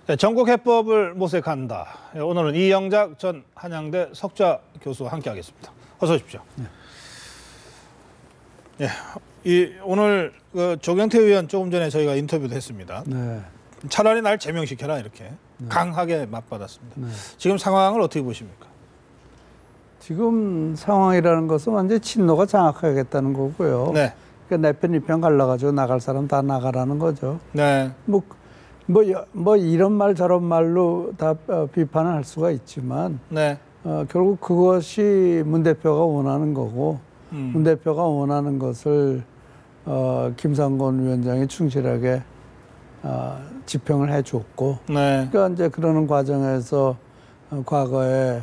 네, 전국 해법을 모색한다. 오늘은 이영작 전 한양대 석좌 교수와 함께하겠습니다. 어서 오십시오. 네. 오늘 조경태 의원 조금 전에 저희가 인터뷰도 했습니다. 네. 차라리 날 제명시켜라 이렇게 강하게 맞받았습니다. 네. 지금 상황을 어떻게 보십니까? 지금 상황이라는 것은 완전히 친노가 장악하겠다는 거고요. 네. 그러니까 내 편, 이 편 갈라가지고 나갈 사람 다 나가라는 거죠. 네. 뭐 이런 말 저런 말로 다 비판을 할 수가 있지만 네. 결국 그것이 문 대표가 원하는 거고 문 대표가 원하는 것을 김상곤 위원장이 충실하게 집행을 해줬고 네. 그러니까 이제 그러는 과정에서 과거에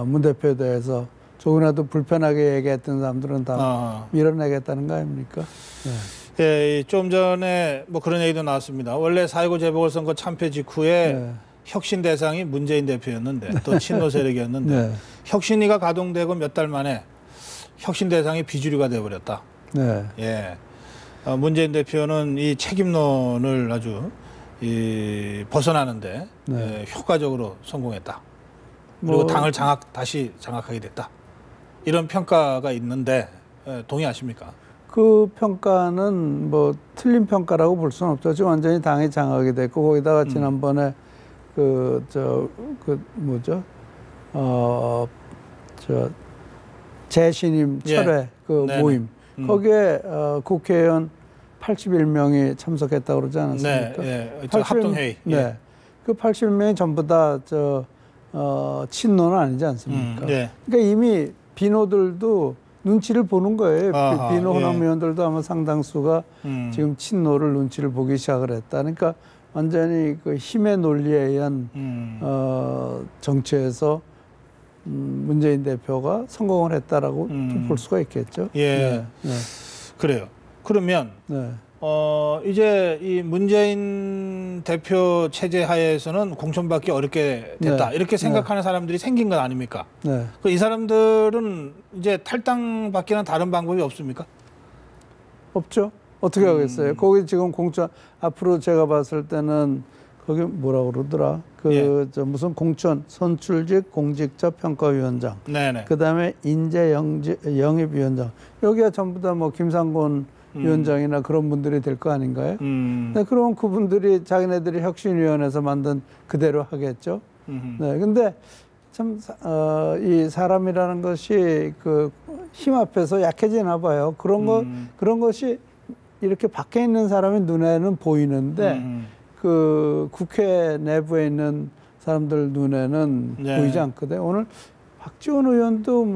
문 대표에 대해서 조금이라도 불편하게 얘기했던 사람들은 다 밀어내겠다는 거 아닙니까? 네. 예, 좀 전에 뭐 그런 얘기도 나왔습니다. 원래 4.19 재보궐선거 참패 직후에 네. 혁신 대상이 문재인 대표였는데 또 친노 세력이었는데 네. 혁신위가 가동되고 몇 달 만에 혁신 대상이 비주류가 돼버렸다. 네. 예, 문재인 대표는 이 책임론을 아주 벗어나는데 네. 효과적으로 성공했다. 그리고 당을 다시 장악하게 됐다. 이런 평가가 있는데 동의하십니까? 그 평가는 뭐 틀린 평가라고 볼 수는 없죠. 지금 완전히 당이 장악이 됐고 거기다가 지난번에 재신임 철회 네네. 모임 거기에 국회의원 81명이 참석했다고 그러지 않았습니까? 네, 예. 합동회의. 네. 예. 그 81명이 전부 다 친노는 아니지 않습니까? 네. 그러니까 이미 비노들도 눈치를 보는 거예요. 비노 호남 의원들도 아마 상당수가 지금 친노를 눈치를 보기 시작을 했다. 그러니까 완전히 그 힘의 논리에 의한 정치에서 문재인 대표가 성공을 했다라고 볼 수가 있겠죠. 예, 네. 네. 그래요. 그러면 네. 이제 이 문재인 대표 체제 하에서는 공천받기 어렵게 됐다. 네. 이렇게 생각하는 사람들이 생긴 것 아닙니까? 네. 이 사람들은 이제 탈당받기는 다른 방법이 없습니까? 없죠. 어떻게 하겠어요? 거기 지금 공천 앞으로 제가 봤을 때는 거기 뭐라고 그러더라? 무슨 공천 선출직 공직자 평가위원장. 네네. 그다음에 인재 영입위원장. 여기가 전부 다 뭐 김상곤 위원장이나 그런 분들이 될 거 아닌가요? 네, 그러면 그분들이 자기네들이 혁신위원회에서 만든 그대로 하겠죠. 네, 근데 참 이 사람이라는 것이 그 힘 앞에서 약해지나 봐요. 그런 것이 이렇게 밖에 있는 사람의 눈에는 보이는데 그 국회 내부에 있는 사람들 눈에는 네. 보이지 않거든요. 오늘 박지원 의원도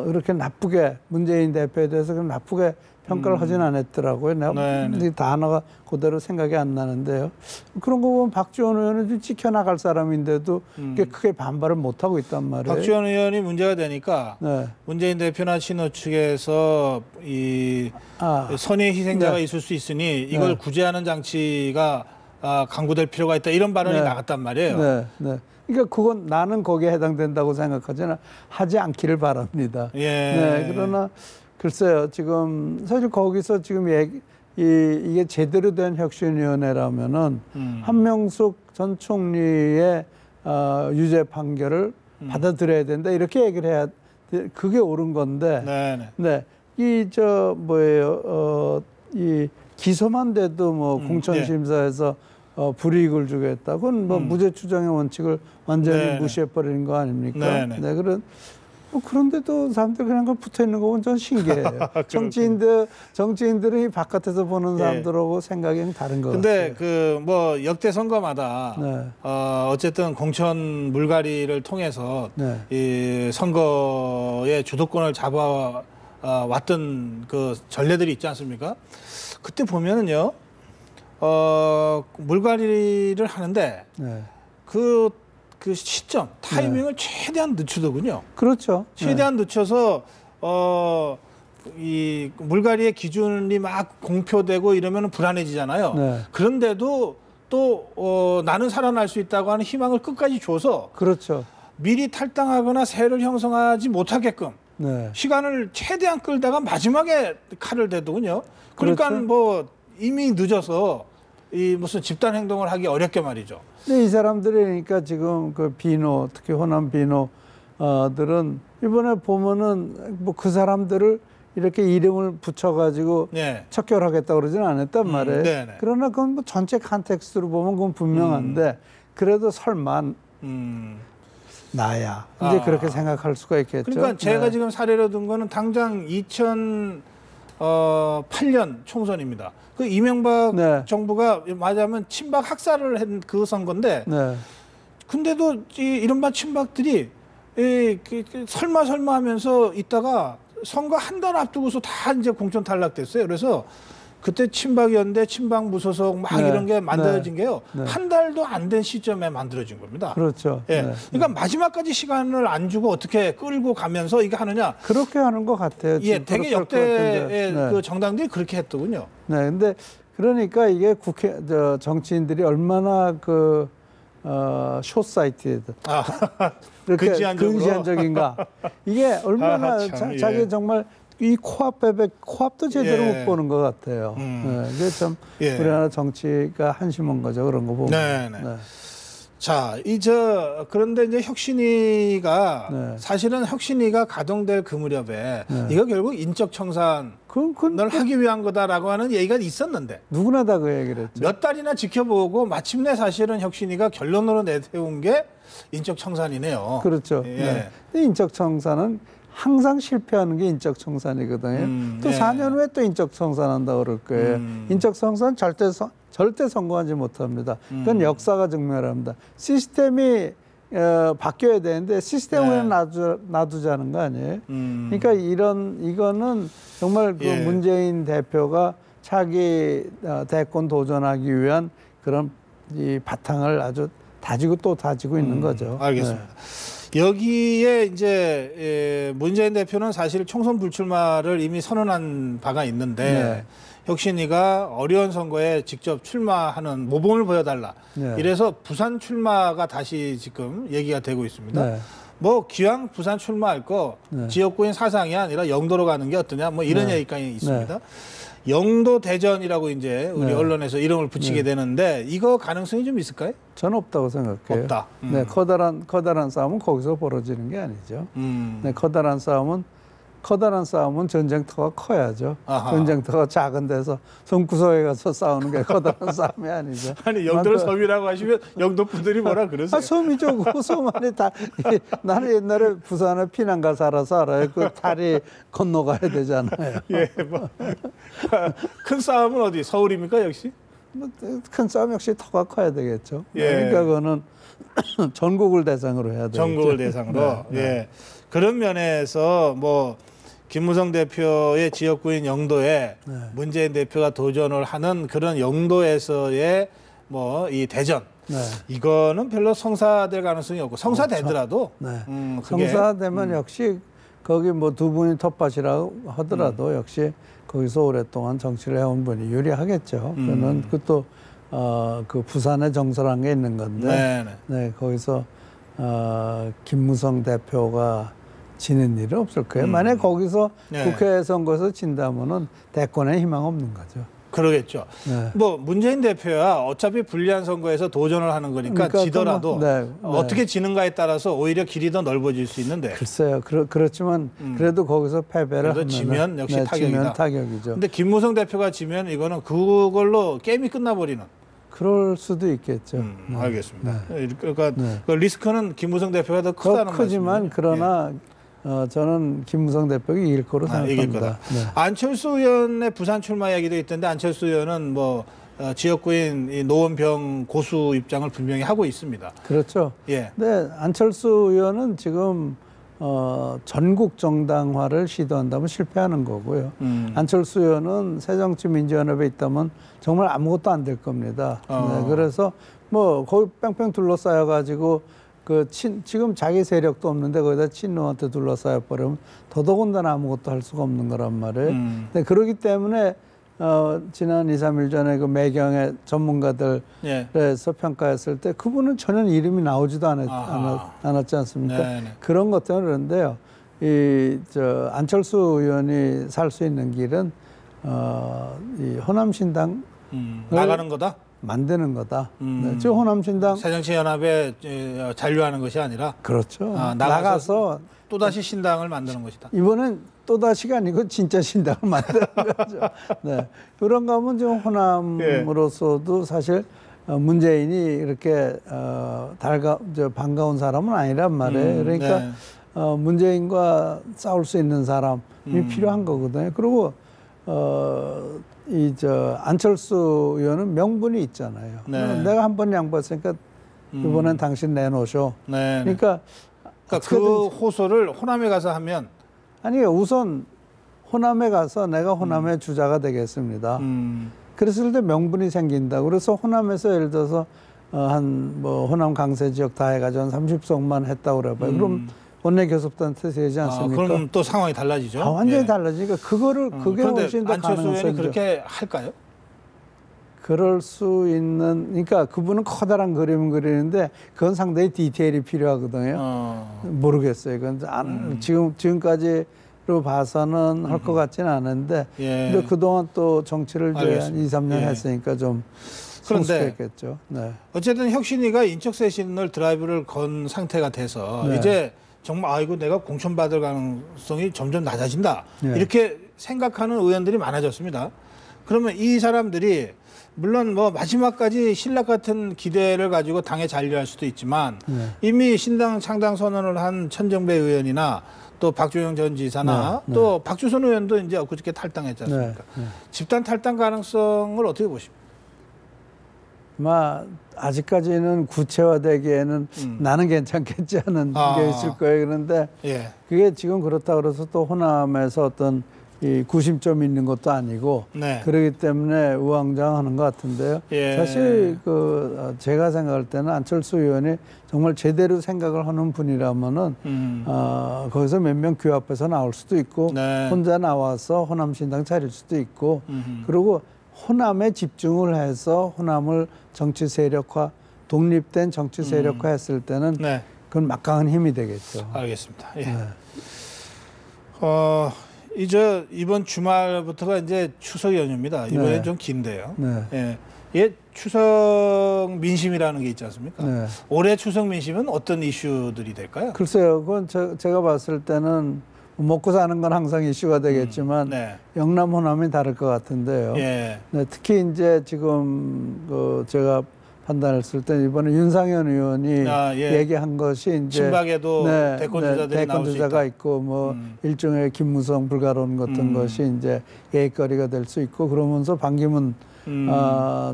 이렇게 나쁘게 문재인 대표에 대해서 나쁘게 평가를 하진 않았더라고요. 내가 단어가 그대로 생각이 안 나는데요. 그런 거 보면 박지원 의원은 좀 지켜나갈 사람인데도 크게 반발을 못 하고 있단 말이에요. 박지원 의원이 문제가 되니까 네. 문재인 대표나 친노 측에서 선의의 희생자가 있을 수 있으니 이걸 구제하는 장치가 강구될 필요가 있다. 이런 발언이 나갔단 말이에요. 네. 네. 그러니까 그건 나는 거기에 해당된다고 생각하지는 하지 않기를 바랍니다. 예. 네. 그러나 글쎄요. 지금 사실 거기서 지금 이게 제대로 된 혁신위원회라면은 한명숙 전 총리의 유죄 판결을 받아들여야 된다 이렇게 얘기를 해야 돼. 그게 옳은 건데. 네네. 네. 이 기소만 돼도 뭐 공천심사에서 불이익을 주겠다. 그건 뭐 무죄 추정의 원칙을 완전히 무시해버리는 거 아닙니까? 네, 그런데도 사람들 그냥 붙어 있는 거 보면 전 신기해요. 정치인들은 이 바깥에서 보는 사람들하고 생각이 다른 거 같아요. 근데 역대 선거마다 어쨌든 공천 물갈이를 통해서 이 선거의 주도권을 잡아왔던 그 전례들이 있지 않습니까? 그때 보면은요. 물갈이를 하는데 그 시점 타이밍을 최대한 늦추더군요. 그렇죠. 최대한 늦춰서 이 물갈이의 기준이 막 공표되고 이러면 불안해지잖아요. 그런데도 또 나는 살아날 수 있다고 하는 희망을 끝까지 줘서 그렇죠. 미리 탈당하거나 새를 형성하지 못하게끔 시간을 최대한 끌다가 마지막에 칼을 대더군요. 그러니까 그렇죠. 뭐 이미 늦어서 이 무슨 집단 행동을 하기 어렵게 말이죠. 근데 이 사람들이 그러니까 지금 그 비노, 특히 호남 비노들은 이번에 보면은 뭐 그 사람들을 이렇게 이름을 붙여가지고 네. 척결하겠다 그러지는 않았단 말이에요. 네네. 그러나 그건 뭐 전체 컨텍스트로 보면 그건 분명한데 그래도 설마 나야 이제 그렇게 생각할 수가 있겠죠. 그러니까 제가 네. 지금 사례로 든 거는 당장 2008년 총선입니다. 그 이명박 네. 정부가 말하자면 친박 학살을 한 그 선거인데 네. 근데도 이른바 친박들이 설마 하면서 있다가 선거 한 달 앞두고서 다 이제 공천 탈락됐어요. 그래서 그때 친박연대, 친박 무소속 막 네. 이런 게 만들어진 네. 게요. 네. 한 달도 안 된 시점에 만들어진 겁니다. 그렇죠. 예. 네. 그러니까 마지막까지 시간을 안 주고 어떻게 끌고 가면서 이게 하느냐. 그렇게 하는 것 같아요. 예, 되게 그럴 것 역대의 같은데. 그 정당들이 그렇게 했더군요. 네, 근데 그러니까 이게 정치인들이 얼마나 숏사이트에도 이렇게 근시안적인가. 이게 얼마나 참, 자기 예. 정말 이 코앞도 제대로 예. 못 보는 것 같아요. 네, 이게 참 예. 우리나라 정치가 한심한 거죠. 그런 거 보면. 네네. 자, 그런데 이제 혁신위가 네. 사실은 혁신위가 가동될 그 무렵에 네. 이거 결국 인적 청산을 하기 위한 거다라고 하는 얘기가 있었는데 누구나 다 그 얘기를 했죠. 몇 달이나 지켜보고 마침내 사실은 혁신위가 결론으로 내세운 게 인적 청산이네요. 그렇죠. 예. 네. 근데 인적 청산은 항상 실패하는 게 인적 청산이거든요. 또 예. 4년 후에 또 인적 청산한다 그럴 거예요. 인적 청산 절대 성공하지 못합니다. 그건 역사가 증명합니다. 시스템이 바뀌어야 되는데 시스템을 놔두자는 거 아니에요. 그러니까 이거는 정말 그 예. 문재인 대표가 차기 대권 도전하기 위한 그런 이 바탕을 아주 다지고 또 다지고 있는 거죠. 알겠습니다. 여기에 이제 문재인 대표는 사실 총선 불출마를 이미 선언한 바가 있는데 네. 혁신위가 어려운 선거에 직접 출마하는 모범을 보여달라. 네. 이래서 부산 출마가 다시 지금 얘기가 되고 있습니다. 네. 뭐 기왕 부산 출마할 거 네. 지역구인 사상이 아니라 영도로 가는 게 어떠냐 뭐 이런 네. 얘기까지 있습니다. 영도 대전이라고 이제 우리 네. 언론에서 이름을 붙이게 되는데 이거 가능성이 좀 있을까요? 전 없다고 생각해요. 없다. 네, 커다란 싸움은 거기서 벌어지는 게 아니죠. 네, 커다란 싸움은 전쟁터가 커야죠. 아하. 전쟁터가 작은 데서 손구석에 가서 싸우는 게 커다란 싸움이 아니죠. 아니 영도를 섬이라고 하시면 영도 분들이 뭐라 그러세요? 섬이죠. 그 섬 안에 다. 나는 옛날에 부산에 피난가 살아서 알아요. 그 다리 건너가야 되잖아요. 예, 뭐. 큰 싸움은 어디? 서울입니까 역시? 큰 싸움 역시 터가 커야 되겠죠. 예. 그러니까 그거는 전국을 대상으로 해야 되겠죠. 전국을 대상으로. 네. 예. 그런 면에서 뭐 김무성 대표의 지역구인 영도에 네. 문재인 대표가 도전을 하는 그런 영도에서의 뭐 이 대전. 네. 이거는 별로 성사될 가능성이 없고 성사되더라도 네. 그게 성사되면 역시 거기 뭐 두 분이 텃밭이라고 하더라도 역시 거기서 오랫동안 정치를 해온 분이 유리하겠죠. 그는 그것도 그 부산에 정설한 게 있는 건데, 네네. 네 거기서 김무성 대표가 지는 일은 없을 거예요. 만약 거기서 네. 국회 선거에서 진다면은 대권에 희망 없는 거죠. 그러겠죠. 네. 뭐 문재인 대표야 어차피 불리한 선거에서 도전을 하는 거니까 그러니까 지더라도 네, 네. 어떻게 지는가에 따라서 오히려 길이 더 넓어질 수 있는데. 글쎄요. 그렇지만 그래도 거기서 패배를 그래도 하면 지면 역시 타격이다. 지면 타격이죠. 근데 김무성 대표가 지면 이거는 그걸로 게임이 끝나버리는. 그럴 수도 있겠죠. 알겠습니다. 네. 그러니까 네. 그 리스크는 김무성 대표가 더 크다는 말씀이죠. 크지만 그러나 저는 김무성 대표가 이길 거로 이길 생각합니다. 거다. 네. 안철수 의원의 부산 출마 이야기도 있던데 안철수 의원은 뭐 지역구인 이 노원병 고수 입장을 분명히 하고 있습니다. 그렇죠. 예. 근데 안철수 의원은 지금 전국 정당화를 시도한다면 실패하는 거고요. 안철수 의원은 새정치민주연합에 있다면 정말 아무것도 안 될 겁니다. 네, 그래서 뭐 거기 뺑뺑 둘러싸여 가지고 지금 자기 세력도 없는데 거기다 친노한테 둘러싸여 버리면 더더군다나 아무것도 할 수가 없는 거란 말이에요. 근데 그렇기 때문에 지난 2, 3일 전에 그 매경의 전문가들에서 평가했을 때 그분은 전혀 이름이 나오지도 않았지 않습니까? 네네. 그런 것 때문에 그런데요. 안철수 의원이 살 수 있는 길은 이 호남신당 나가는 거다? 만드는 거다. 네, 즉 호남신당 새정치연합에 잔류하는 것이 아니라 그렇죠. 나가서 또다시 신당을 만드는 것이다. 이번엔 또다시가 아니고 진짜 신당을 만드는 거죠. 네. 그런가 하면 지금 호남으로서도 사실 문재인이 이렇게 반가운 사람은 아니란 말이에요. 그러니까 네. 문재인과 싸울 수 있는 사람이 필요한 거거든요. 그리고 안철수 의원은 명분이 있잖아요. 네. 내가 한 번 양보했으니까 이번엔 당신 내놓으셔. 네. 그러니까 그 호소를 호남에 가서 하면 아니요. 우선 호남에 가서 내가 호남의 주자가 되겠습니다. 그랬을 때 명분이 생긴다. 그래서 호남에서 예를 들어서 호남 강세 지역 다 해가지고 한 30석만 했다고 그래봐요. 그럼 원내 교섭단체 되지 않습니까? 그럼 또 상황이 달라지죠. 완전히 달라지니까 그게 훨씬 더 안철수 의원이 가능성이죠. 그렇게 할까요? 그럴 수 있는, 그러니까 그분은 커다란 그림을 그리는데 그건 상당히 디테일이 필요하거든요. 모르겠어요. 그건 지금까지로 봐서는 할 것 같지는 않은데, 근데 그동안 또 정치를 이제 한 2, 3년 했으니까 좀 성숙했겠죠. 네. 어쨌든 혁신위가 인적쇄신을 드라이브를 건 상태가 돼서 네. 이제 정말 이거 내가 공천받을 가능성이 점점 낮아진다. 네. 이렇게 생각하는 의원들이 많아졌습니다. 그러면 이 사람들이 물론 뭐 마지막까지 신락 같은 기대를 가지고 당에 잔류할 수도 있지만 이미 신당 창당 선언을 한 천정배 의원이나 또 박주영 전 지사나 또 박주선 의원도 이제 엊그저께 탈당했지 않습니까? 집단 탈당 가능성을 어떻게 보십니까? 아직까지는 구체화되기에는 나는 괜찮겠지 않은 게 있을 거예요. 그런데 그게 지금 그렇다 그래서 또 호남에서 어떤 이 구심점이 있는 것도 아니고 그렇기 때문에 우왕좌왕하는 것 같은데요. 사실 제가 생각할 때는 안철수 의원이 정말 제대로 생각을 하는 분이라면은 거기서 몇 명 규합해서 나올 수도 있고 혼자 나와서 호남신당 차릴 수도 있고 그리고 호남에 집중을 해서 호남을 정치 세력화, 독립된 정치 세력화 했을 때는 그건 막강한 힘이 되겠죠. 알겠습니다. 이제 이번 주말부터가 이제 추석 연휴입니다. 이번에 좀 긴데요. 추석 민심이라는 게 있지 않습니까? 올해 추석 민심은 어떤 이슈들이 될까요? 글쎄요. 그건 제가 봤을 때는 먹고 사는 건 항상 이슈가 되겠지만 영남 호남이 다를 것 같은데요. 특히 이제 지금 제가 판단했을 때 이번에 윤상현 의원이 얘기한 것이 이제 친박에도 대권주자들이 나올 수 있다. 있고 뭐 일종의 김무성 불가론 같은 것이 이제 얘기거리가 될 수 있고 그러면서 반기문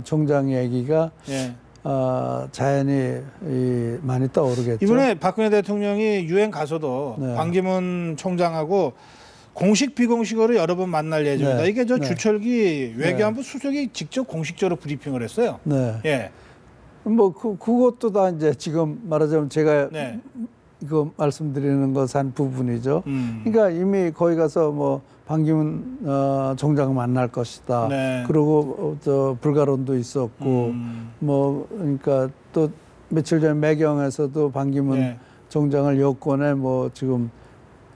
총장 얘기가 자연히 많이 떠오르겠죠. 이번에 박근혜 대통령이 유엔 가서도 반기문 총장하고 공식 비공식으로 여러 번 만날 예정이다. 이게 주철기 외교안보 수석이 직접 공식적으로 브리핑을 했어요. 그것도 다 이제 지금 말하자면 제가 이거 말씀드리는 것 한 부분이죠. 그러니까 이미 거기 가서 뭐 반기문 총장을 만날 것이다. 그리고 불가론도 있었고 그러니까 또 며칠 전에 매경에서도 반기문 총장을 여권에 뭐 지금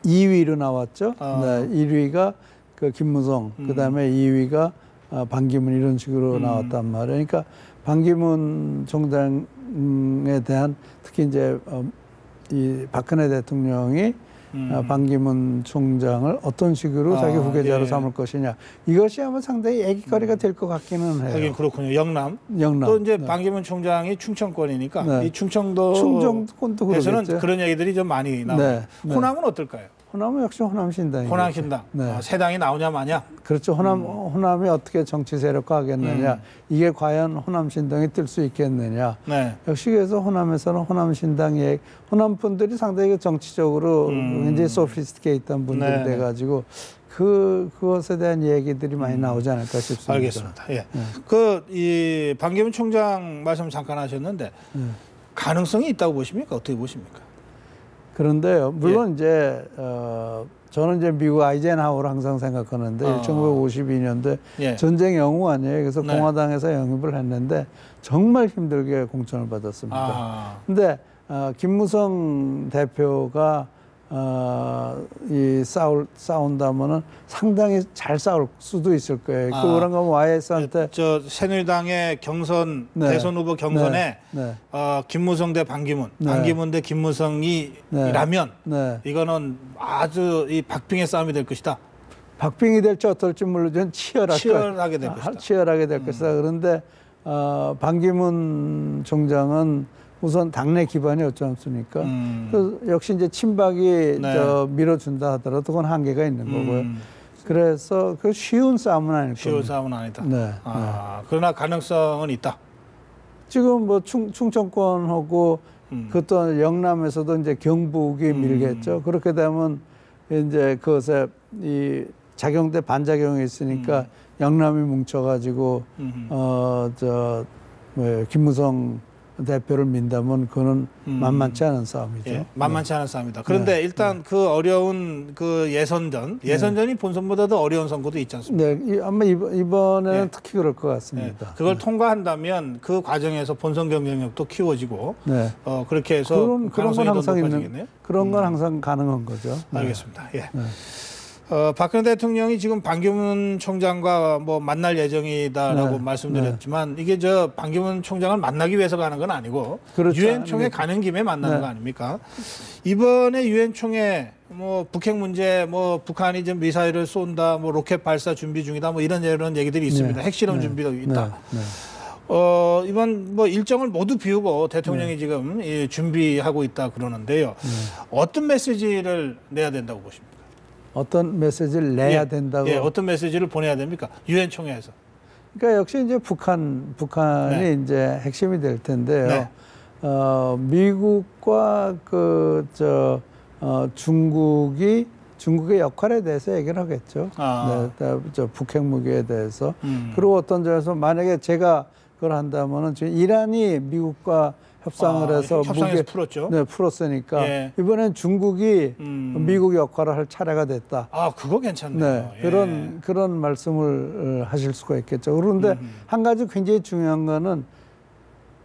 2위로 나왔죠. 1위가 김무성, 그다음에 2위가 반기문 이런 식으로 나왔단 말이에요. 그러니까 반기문 총장에 대한 특히 이제 이 박근혜 대통령이 반기문 총장을 어떤 식으로 자기 후계자로 삼을 것이냐 이것이 아마 상당히 얘기거리가 될 것 같기는 해요. 하긴 그렇군요. 영남. 또 이제 반기문 총장이 충청권이니까 이 충청도에서는 그러겠죠. 그런 얘기들이 좀 많이 나와요. 호남은 어떨까요? 호남은 역시 호남신당이죠. 호남신당. 새 당이 나오냐 마냐. 그렇죠. 호남이 어떻게 정치 세력화하겠느냐. 이게 과연 호남신당이 뜰 수 있겠느냐. 역시 그래서 호남에서는 호남신당의 호남 분들이 상당히 정치적으로 굉장히 소피스티케이트한 분들이 돼가지고 그것에 대한 얘기들이 많이 나오지 않을까 싶습니다. 알겠습니다. 이 반기문 총장 말씀 잠깐 하셨는데 가능성이 있다고 보십니까? 어떻게 보십니까? 그런데요, 물론 이제 저는 이제 미국 아이젠하워를 항상 생각하는데 1952년도에 전쟁 영웅 아니에요. 그래서 공화당에서 영입을 했는데 정말 힘들게 공천을 받았습니다. 근데 김무성 대표가 이 싸운다면은 상당히 잘 싸울 수도 있을 거예요. 그런 거 YS한테 저 새누리당의 경선 네. 대선 후보 경선에 네. 김무성 대 반기문, 네. 반기문 대 김무성이라면 네. 이거는 아주 이 박빙의 싸움이 될 것이다. 박빙이 될지 어떨지 모르지만 치열하게 될 것이다. 치열하게 될 것이다. 그런데 반기문 총장은 우선 당내 기반이 없지 않습니까? 그래서 역시 이제 친박이 네. 밀어준다 하더라도 그건 한계가 있는 거고요. 그래서 그 쉬운 싸움은 아닐 겁니다. 쉬운 싸움은 아니다. 네. 그러나 가능성은 있다. 지금 뭐 충청권하고 그것도 영남에서도 이제 경북이 밀겠죠. 그렇게 되면 이제 그것에 이 작용 대 반작용이 있으니까 영남이 뭉쳐가지고 김무성 대표를 민다면 그거는 만만치 않은 싸움이죠. 예, 만만치 않은 싸움이다. 그런데 일단 그 어려운 그 예선전이 본선보다도 어려운 선거도 있지 않습니까? 네, 아마 이번에는 특히 그럴 것 같습니다. 그걸 통과한다면 그 과정에서 본선 경쟁력도 키워지고 그렇게 해서 그런 건 항상 높아지겠네요. 그런 건 항상 가능한 거죠. 알겠습니다. 예. 박근혜 대통령이 지금 반기문 총장과 뭐 만날 예정이다라고 말씀드렸지만 이게 저 반기문 총장을 만나기 위해서 가는 건 아니고 그렇죠. 유엔 총회 가는 김에 만나는 거 아닙니까? 이번에 유엔 총회 뭐 북핵 문제, 뭐 북한이 좀 미사일을 쏜다, 뭐 로켓 발사 준비 중이다, 뭐 이런 얘기들이 있습니다. 핵실험 준비도 있다. 이번 뭐 일정을 모두 비우고 대통령이 지금 준비하고 있다 그러는데요. 어떤 메시지를 내야 된다고 보십니까? 어떤 메시지를 내야 된다고? 어떤 메시지를 보내야 됩니까? 유엔 총회에서. 그러니까 역시 이제 북한이 이제 핵심이 될 텐데요. 미국과 중국의 역할에 대해서 얘기를 하겠죠. 북핵 무기에 대해서. 그리고 어떤 점에서 만약에 제가 그걸 한다면은 지금 이란이 미국과 협상을 해서 협상에서 풀었죠. 네, 풀었으니까 이번엔 중국이 미국 역할을 할 차례가 됐다. 그거 괜찮네요. 네, 그런 말씀을 하실 수가 있겠죠. 그런데 한 가지 굉장히 중요한 거는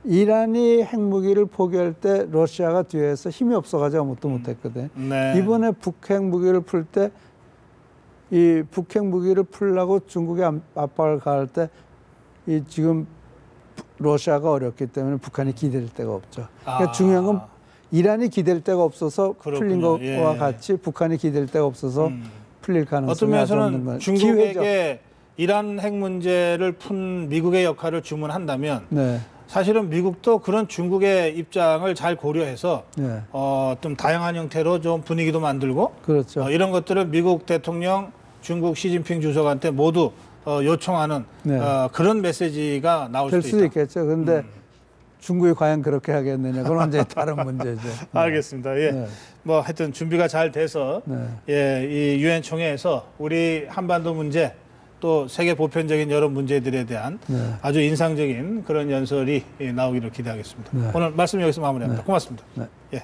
이란이 핵무기를 포기할 때 러시아가 뒤에서 힘이 없어가지고 아무것도 못했거든. 이번에 북핵 무기를 풀 때 이 북핵 무기를 풀려고 중국이 압박을 가할 때 이 지금 러시아가 어렵기 때문에 북한이 기댈 데가 없죠. 그러니까 중요한 건 이란이 기댈 데가 없어서 풀린 것과 같이 북한이 기댈 데가 없어서 풀릴 가능성이 아주 없는 거예요. 중국에게 이란 핵 문제를 푼 미국의 역할을 주문한다면 사실은 미국도 그런 중국의 입장을 잘 고려해서 좀 다양한 형태로 좀 분위기도 만들고 그렇죠. 이런 것들을 미국 대통령, 중국 시진핑 주석한테 모두 요청하는 그런 메시지가 나올 수도 있겠죠. 그런데 중국이 과연 그렇게 하겠느냐, 그건 완전히 다른 문제죠. 알겠습니다. 뭐 하여튼 준비가 잘 돼서 이 유엔 총회에서 우리 한반도 문제 또 세계 보편적인 여러 문제들에 대한 아주 인상적인 그런 연설이 나오기를 기대하겠습니다. 오늘 말씀 여기서 마무리합니다. 고맙습니다. 예.